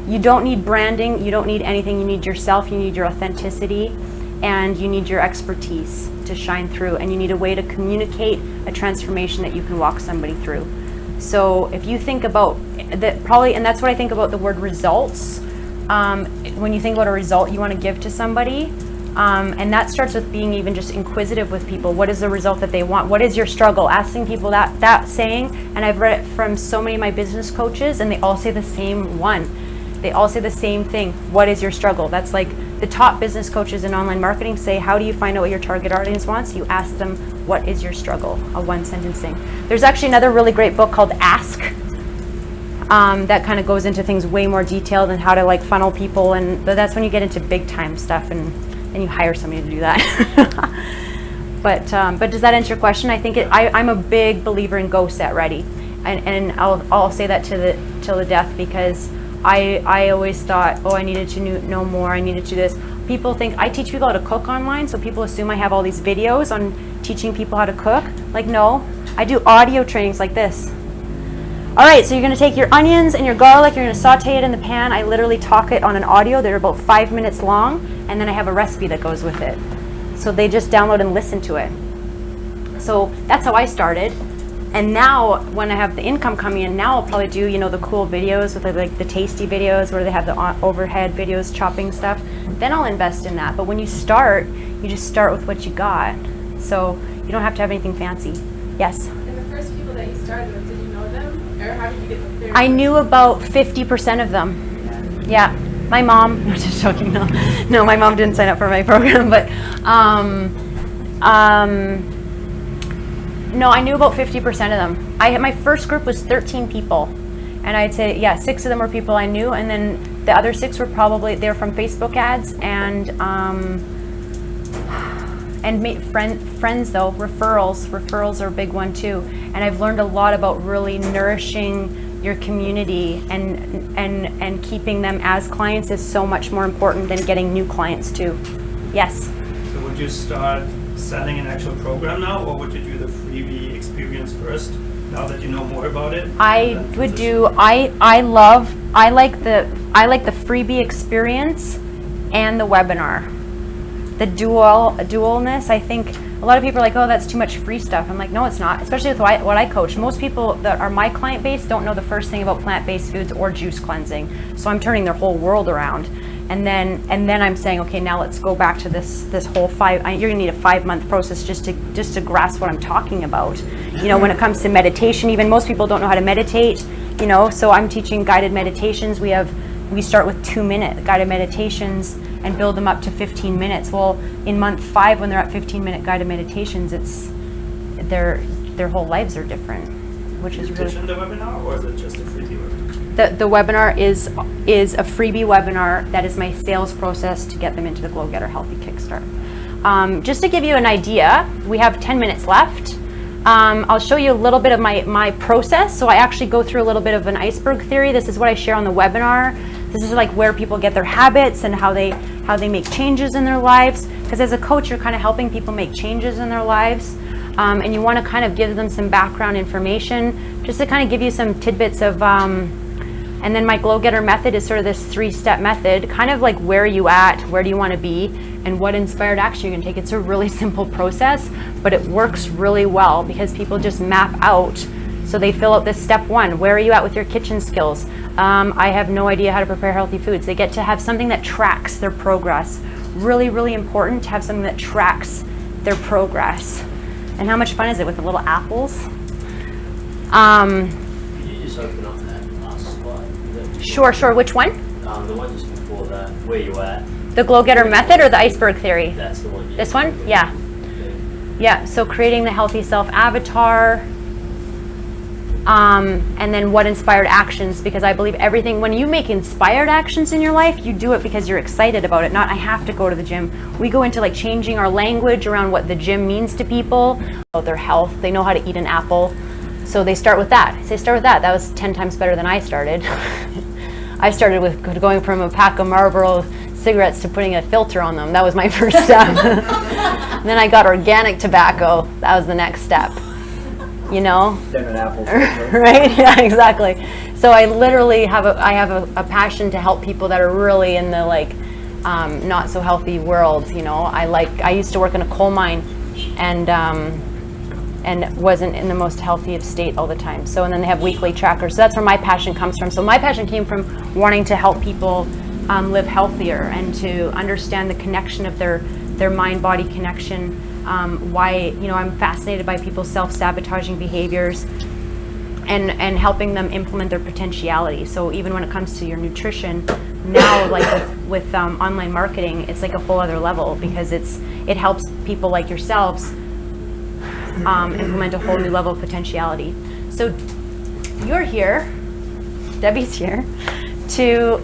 You don't need branding. You don't need anything. You need yourself. You need your authenticity, and you need your expertise to shine through, and you need a way to communicate a transformation that you can walk somebody through. So if you think about that, and that's what I think about the word results. When you think about a result you want to give to somebody, and that starts with being even just inquisitive with people. What is the result that they want? What is your struggle? Asking people that saying, and I've read it from so many of my business coaches, and they all say the same one. They all say the same thing. What is your struggle? That's like the top business coaches in online marketing say, how do you find out what your target audience wants? You ask them, what is your struggle? A one-sentence thing. There's actually another really great book called Ask, that kind of goes into things way more detailed and how to like funnel people, and that's when you get into big time stuff, and you hire somebody to do that. But does that answer your question? I think I'm a big believer in go, set, ready, and I'll say that till the death, because I always thought, oh, I needed to know more, I needed to this. People think I teach people how to cook online, so people assume I have all these videos on teaching people how to cook. Like, no, I do audio trainings like this. All right, so you're gonna take your onions and your garlic, you're gonna saute it in the pan. I literally talk it on an audio. They're about 5 minutes long, and then I have a recipe that goes with it. So they just download and listen to it. So that's how I started. And now, when I have the income coming in, now I'll probably do, the cool videos with like the tasty videos where they have the overhead videos, chopping stuff. Then I'll invest in that. But when you start, you just start with what you got. So you don't have to have anything fancy. Yes? And the first people that you started with, did you know them? Or how did you get them there? I knew about 50% of them. Yeah. My mom, no, just joking, no, my mom didn't sign up for my program, but No, I knew about 50% of them. My first group was 13 people, and I'd say 6 of them were people I knew, and then the other 6 were probably they're from Facebook ads and friends though. Referrals are a big one too. And I've learned a lot about really nourishing your community and keeping them as clients is so much more important than getting new clients too. Yes. So would you start selling an actual program now, or would you do the freebie experience first? Now that you know more about it, I like the freebie experience and the webinar. The dualness. I think a lot of people are like, oh, that's too much free stuff. I'm like, no, it's not. Especially with what I coach. Most people that are my client base don't know the first thing about plant-based foods or juice cleansing. So I'm turning their whole world around. And then I'm saying, okay, now let's go back to this whole you're gonna need a 5-month process just to grasp what I'm talking about. You know, when it comes to meditation, even most people don't know how to meditate, you know, so I'm teaching guided meditations. We start with 2-minute guided meditations and build them up to 15 minutes. Well, in month 5, when they're at 15-minute guided meditations, it's their whole lives are different, which is really. Pitch the webinar, or is it just a freebie webinar? The webinar is a freebie webinar that is my sales process to get them into the Glow Getter Healthy Kickstart. Just to give you an idea, we have 10 minutes left. I'll show you a little bit of my process. So I actually go through a little bit of an iceberg theory. This is what I share on the webinar. This is like where people get their habits and how they make changes in their lives. Because as a coach, you're kind of helping people make changes in their lives. And you want to kind of give them some background information just to kind of give you some tidbits of and then my Glow Getter method is sort of this 3-step method, kind of like where are you at, where do you want to be, and what inspired action you're going to take. It's a really simple process, but it works really well because people just map out. So they fill out this step 1, where are you at with your kitchen skills? I have no idea how to prepare healthy foods. They get to have something that tracks their progress. Really, really important to have something that tracks their progress. And how much fun is it with the little apples? Could you just open up that last slide? Sure. Which one? The one just before that, where you at? The Glow Getter method or the iceberg theory? That's the one. This one? Yeah. Yeah, so creating the healthy self avatar. And then what inspired actions, because I believe everything, when you make inspired actions in your life, you do it because you're excited about it, not I have to go to the gym. We go into like changing our language around what the gym means to people, about their health. They know how to eat an apple. So they start with that. That was 10 times better than I started. I started with going from a pack of Marlboro cigarettes to putting a filter on them. That was my first step. Then I got organic tobacco. That was the next step. You know? Then an apple. Right? Yeah, exactly. So I literally have a passion to help people that are really in the like not so healthy world. You know, I used to work in a coal mine and wasn't in the most healthy of state all the time. So, and then they have weekly trackers. So that's where my passion comes from. So my passion came from wanting to help people live healthier and to understand the connection of their mind-body connection. Why, you know, I'm fascinated by people's self-sabotaging behaviors and helping them implement their potentiality. So even when it comes to your nutrition, now like with online marketing, it's like a whole other level because it helps people like yourselves implement a whole new level of potentiality. So you're here, Debbie's here,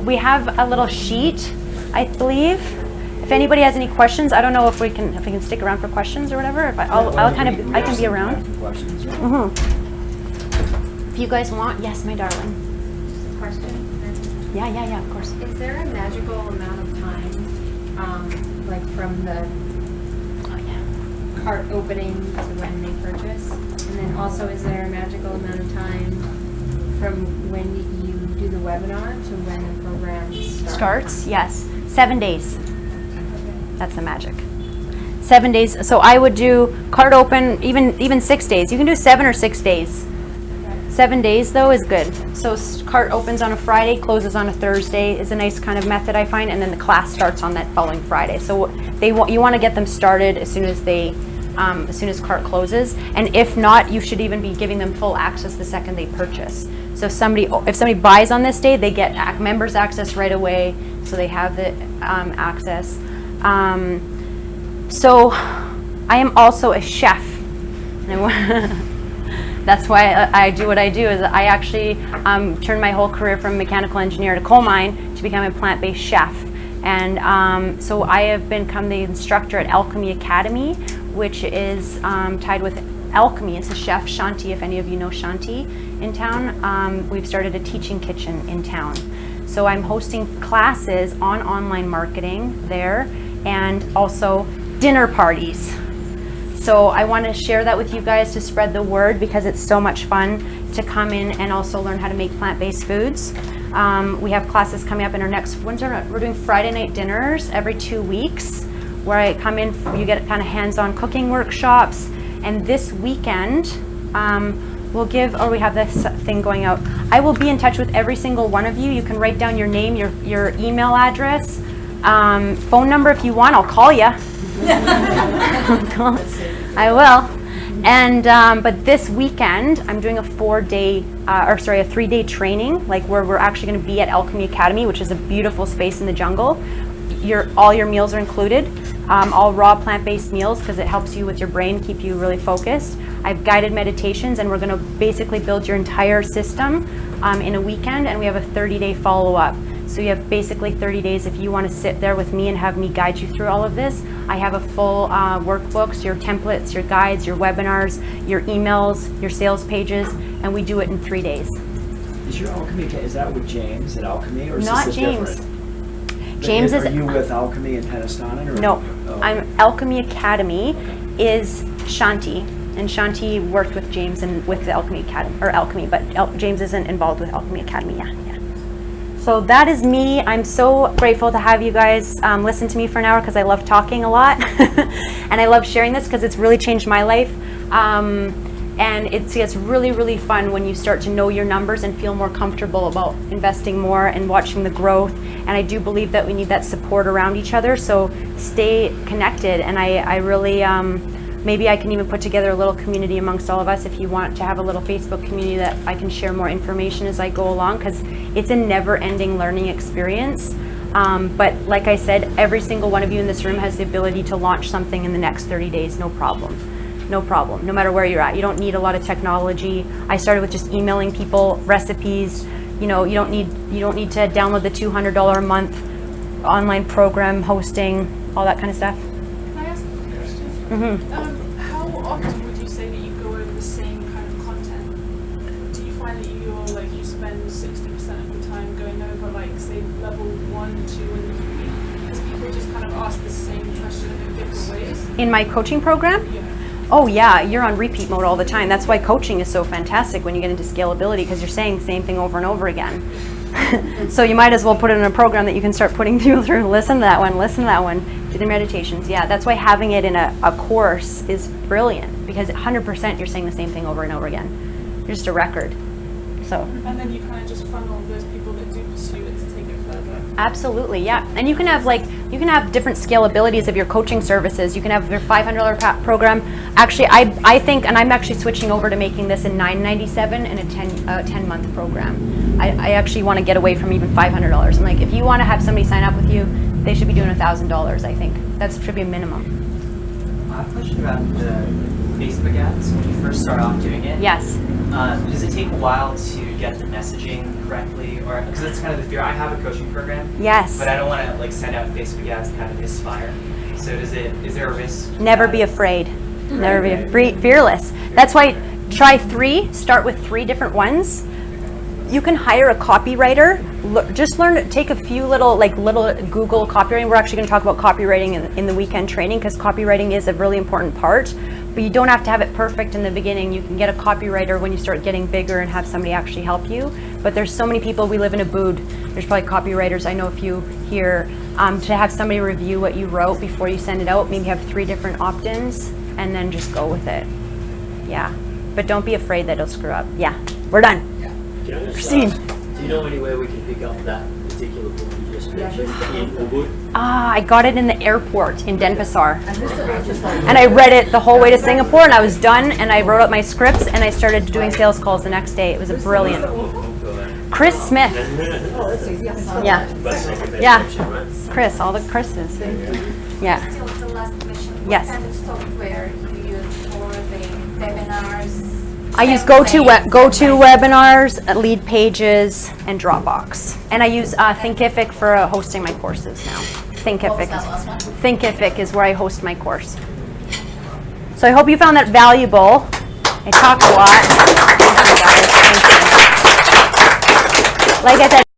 we have a little sheet, I believe. If anybody has any questions, I don't know if we can stick around for questions or whatever. If I can be around. Questions, yeah. Mm-hmm. If you guys want, yes, my darling. Question? Yeah, of course. Is there a magical amount of time, like from the cart opening to when they purchase? And then also, is there a magical amount of time from when you do the webinar to when the program starts? Yes. 7 days. That's the magic. 7 days. So I would do cart open even 6 days. You can do 7 or 6 days. 7 days though is good. So cart opens on a Friday, closes on a Thursday is a nice kind of method I find, and then the class starts on that following Friday. So you want to get them started as soon as cart closes, and if not, you should even be giving them full access the second they purchase. So if somebody buys on this day, they get members access right away, so they have the access. So I am also a chef. That's why I do what I do. Is I actually turned my whole career from mechanical engineer to coal mine to become a plant-based chef. And so I have become the instructor at Alchemy Academy, which is tied with Alchemy. It's a chef, Shanti, if any of you know Shanti in town. We've started a teaching kitchen in town. So I'm hosting classes on online marketing there, and also dinner parties. So I want to share that with you guys to spread the word, because it's so much fun to come in and also learn how to make plant-based foods. We have classes coming up in our next, we're doing Friday night dinners every 2 weeks, where I come in, you get kind of hands-on cooking workshops. And this weekend, we have this thing going out. I will be in touch with every single one of you. You can write down your name, your email address, phone number if you want. I'll call you. I will. And but this weekend, I'm doing a 3-day training, like where we're actually going to be at Alchemy Academy, which is a beautiful space in the jungle. All your meals are included. All raw plant-based meals, because it helps you with your brain, keep you really focused. I have guided meditations, and we're going to basically build your entire system in a weekend, and we have a 30-day follow-up. So you have basically 30 days if you want to sit there with me and have me guide you through all of this. I have a full workbooks, your templates, your guides, your webinars, your emails, your sales pages, and we do it in 3 days. Is your Alchemy, is that with James at Alchemy, or is Not this James. different? James Are is. you with Alchemy in Penistana? Or? No, Oh. I'm Alchemy Academy is Shanti, and Shanti worked with James and with the Alchemy Academy, or Alchemy, but James isn't involved with Alchemy Academy. Yeah. So that is me. I'm so grateful to have you guys listen to me for an hour, because I love talking a lot, and I love sharing this because it's really changed my life. And it's really, really fun when you start to know your numbers and feel more comfortable about investing more and watching the growth. And I do believe that we need that support around each other. So stay connected. And I really, maybe I can even put together a little community amongst all of us if you want to have a little Facebook community that I can share more information as I go along, because it's a never-ending learning experience. But like I said, every single one of you in this room has the ability to launch something in the next 30 days, no problem. No problem, no matter where you're at. You don't need a lot of technology. I started with just emailing people recipes. You don't need to download the $200 a month online program, hosting, all that kind of stuff. Can I ask a question? Mm-hmm. How often would you say that you go over the same kind of content? Do you find that you spend 60% of the time going over, like, say, level 1, 2, and 3? Because people just kind of ask the same question in different ways. In my coaching program? Yeah. Oh yeah, you're on repeat mode all the time. That's why coaching is so fantastic when you get into scalability, because you're saying the same thing over and over again. So you might as well put it in a program that you can start putting people through. Listen to that one, do the meditations. Yeah, that's why having it in a course is brilliant, because 100% you're saying the same thing over and over again. You're just a record. So. And then you kind of just funnel those people that do pursue it to take it further. Absolutely, yeah. And you can have different scalabilities of your coaching services. You can have your $500 program. Actually, I think, and I'm actually switching over to making this a $997 and a 10-month program. I actually want to get away from even $500. I'm like, if you want to have somebody sign up with you, they should be doing $1,000. I think that should be a minimum. I have a question about the Facebook ads when you first start off doing it. Yes. Does it take a while to get the messaging correctly, or because it's kind of the fear? I have a coaching program. Yes. But I don't want to send out Facebook ads and kind of misfire. So is there a risk? Never be afraid. Never be fearless. That's why try 3. Start with 3 different ones. You can hire a copywriter. Just take a few little Google copywriting. We're actually going to talk about copywriting in the weekend training, because copywriting is a really important part. But you don't have to have it perfect in the beginning. You can get a copywriter when you start getting bigger and have somebody actually help you. But there's so many people. We live in a bood. There's probably copywriters. I know a few here. To have somebody review what you wrote before you send it out. Maybe have 3 different opt-ins and then just go with it. Yeah. But don't be afraid that it'll screw up. Yeah. We're done. Can I just Kristin. ask, do you know anywhere we can pick up that particular book you just mentioned in Ubud? I got it in the airport in Denpasar. And I read it the whole way to Singapore, and I was done, and I wrote up my scripts, and I started doing sales calls the next day. It was brilliant. Chris Smith. Yeah. Yeah. Chris, all the Chris's. Yeah. Still the last question. Yes. What kind of software you use for the webinars? I use templates, GoToWebinars, Lead Pages, and Dropbox. And I use Thinkific for hosting my courses now. What was that last one? Thinkific is where I host my course. So I hope you found that valuable. I talked a lot. Thank you guys. Thank you. Like I said,